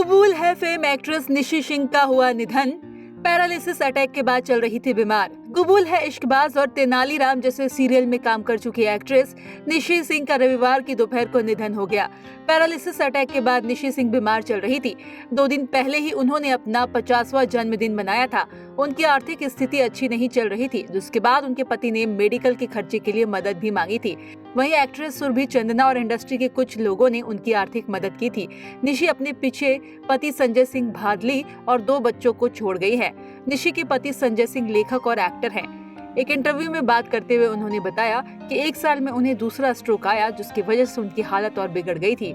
कबूल है fame actress Nishi Singh का हुआ निधन। पैरालिसिस अटैक के बाद चल रही थी बीमार। कबूल है इश्कबाज और तेनालीराम जैसे सीरियल में काम कर चुकी एक्ट्रेस निशी सिंह का रविवार की दोपहर को निधन हो गया। पैरालिसिस अटैक के बाद निशी सिंह बीमार चल रही थी। 2 दिन पहले ही उन्होंने अपना 50वां जन्मदिन मनाया था। उनकी आर्थिक स्थिति अच्छी नहीं चल रही थी, जिसके बाद उनके पति ने मेडिकल के खर्चे के लिए मदद भी मांगी थी। वहीं एक्ट्रेस सुरभि चंदना और इंडस्ट्री के कुछ लोगों ने उनकी आर्थिक मदद की थी। निशी अपने पीछे पति संजय सिंह भादली और 2 बच्चों को छोड़ गई है। निशी के पति संजय सिंह लेखक और एक्टर हैं। एक इंटरव्यू में बात करते हुए उन्होंने बताया कि 1 साल में उन्हें दूसरा स्ट्रोक आया, जिसकी वजह से उनकी हालत और बिगड़ गई थी।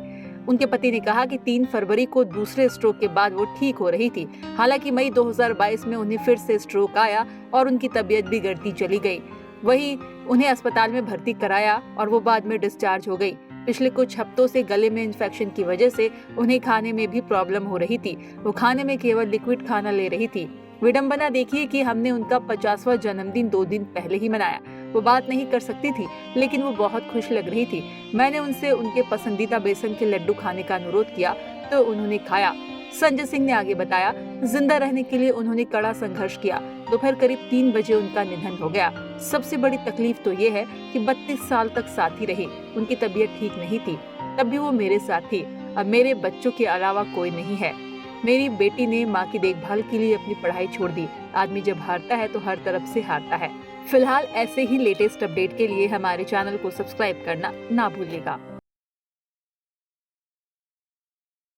उनके पति ने कहा कि 3 फरवरी को दूसरे स्ट्रोक के बाद वो ठीक हो रही थी। हालांकि मई 2022 में उन्हें फिर से स्ट्रोक आया और उनकी तबीयत बिगड़ती चली गई। वहीं उन्हें अस्पताल में भर्ती कराया और वो बाद में डिस्चार्ज हो गई। पिछले कुछ हफ्तों से गले में इन्फेक्शन की वजह से उन्हें खाने में भी प्रॉब्लम हो रही थी। वो खाने में केवल लिक्विड खाना ले रही थी। विडंबना देखिए कि हमने उनका 50वां जन्मदिन 2 दिन पहले ही मनाया। वो बात नहीं कर सकती थी, लेकिन वो बहुत खुश लग रही थी। मैंने उनसे उनके पसंदीदा बेसन के लड्डू खाने का अनुरोध किया तो उन्होंने खाया। संजय सिंह ने आगे बताया, जिंदा रहने के लिए उन्होंने कड़ा संघर्ष किया। दोपहर करीब 3 बजे उनका निधन हो गया। सबसे बड़ी तकलीफ तो ये है कि 32 साल तक साथ ही रही। उनकी तबीयत ठीक नहीं थी, तब भी वो मेरे साथ थी। अब मेरे बच्चों के अलावा कोई नहीं है। मेरी बेटी ने माँ की देखभाल के लिए अपनी पढ़ाई छोड़ दी। आदमी जब हारता है तो हर तरफ से हारता है। फिलहाल ऐसे ही लेटेस्ट अपडेट के लिए हमारे चैनल को सब्सक्राइब करना ना भूलिएगा।